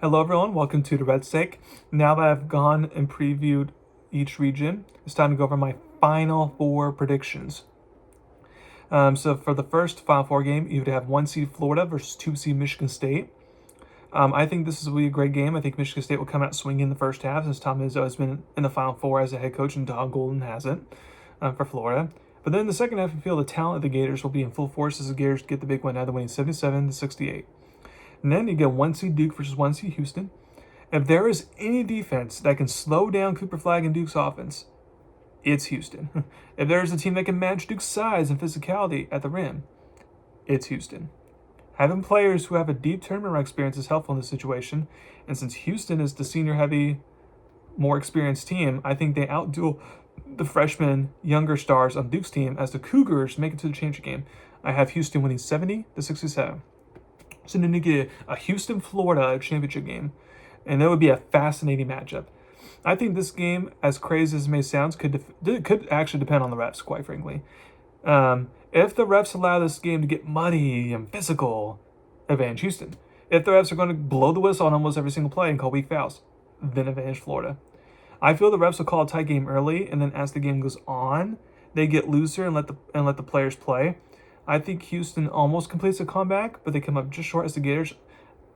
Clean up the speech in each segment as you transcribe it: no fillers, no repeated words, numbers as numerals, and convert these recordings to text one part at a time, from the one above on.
Hello everyone, welcome to Durrett's Sake. Now that I've gone and previewed each region, it's time to go over my Final Four predictions. So for the first Final Four game, you would have 1 seed Florida versus 2 seed Michigan State. I think this will be a great game. I think Michigan State will come out swinging in the first half since Tom Izzo has been in the Final Four as a head coach and Todd Golden hasn't for Florida. But then in the second half, I feel the talent of the Gators will be in full force as the Gators get the big win, either winning 77-68. And then you get 1 seed Duke versus 1 seed Houston. If there is any defense that can slow down Cooper Flagg and Duke's offense, it's Houston. If there's a team that can match Duke's size and physicality at the rim, it's Houston. Having players who have a deep tournament experience is helpful in this situation, and since Houston is the senior-heavy, more experienced team, I think they outduel the freshman, younger stars on Duke's team as the Cougars make it to the championship game. I have Houston winning 70-67. So then you get a Houston-Florida championship game, and that would be a fascinating matchup. I think this game, as crazy as it may sound, could actually depend on the refs, quite frankly. If the refs allow this game to get muddy and physical, advantage Houston. If the refs are going to blow the whistle on almost every single play and call weak fouls, then advantage Florida. I feel the refs will call a tight game early, and then as the game goes on, they get looser and let the players play. I think Houston almost completes a comeback, but they come up just short as the Gators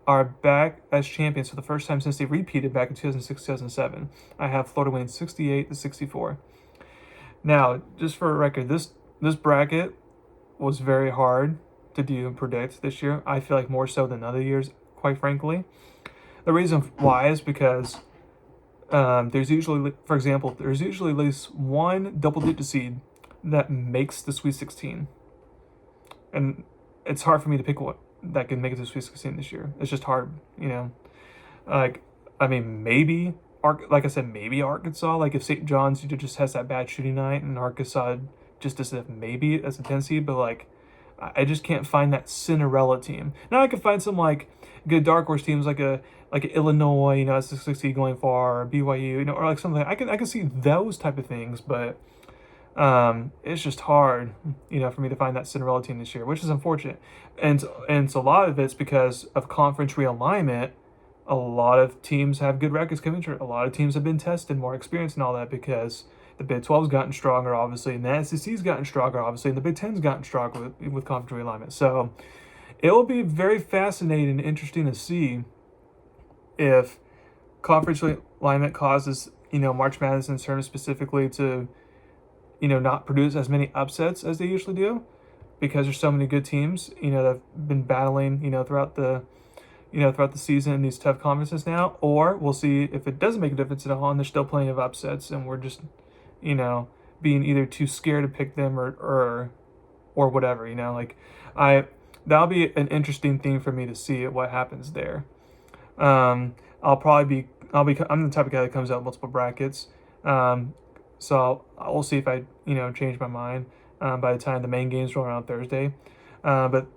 are back as champions for the first time since they repeated back in 2006-2007. I have Florida winning 68-64. Now, just for a record, this bracket was very hard to do and predict this year. I feel like more so than other years, quite frankly. The reason why is because there's usually at least one double-digit seed that makes the Sweet 16. And it's hard for me to pick one that can make it to the Sweet 16 this year. It's just hard, maybe maybe Arkansas. Like if St. John's just has that bad shooting night, and Arkansas just as if maybe as a 10 seed, but like I just can't find that Cinderella team. Now I could find some like good dark horse teams like a Illinois, as the 6 seed going far, or BYU, or like something. I can see those type of things, but it's just hard, for me to find that Cinderella team this year, which is unfortunate. And so a lot of it's because of conference realignment. A lot of teams have good records coming through. A lot of teams have been tested, more experienced and all that, because the Big 12's gotten stronger, obviously, and the SEC's gotten stronger, obviously, and the Big 10's gotten stronger with conference realignment. So it will be very fascinating and interesting to see if conference realignment causes, March Madness and tournament specifically to not produce as many upsets as they usually do, because there's so many good teams, that have been battling, throughout the season in these tough conferences now. Or we'll see if it doesn't make a difference at all, and there's still plenty of upsets, and we're just, being either too scared to pick them or whatever, that'll be an interesting thing for me to see what happens there. I'm the type of guy that comes out with multiple brackets. So we'll see if I, change my mind by the time the main games roll around Thursday. But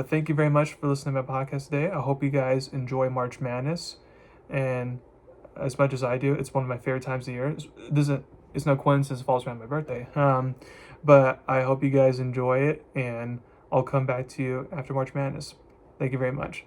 thank you very much for listening to my podcast today. I hope you guys enjoy March Madness, and as much as I do, it's one of my favorite times of the year. It's no coincidence it falls around my birthday. But I hope you guys enjoy it, and I'll come back to you after March Madness. Thank you very much.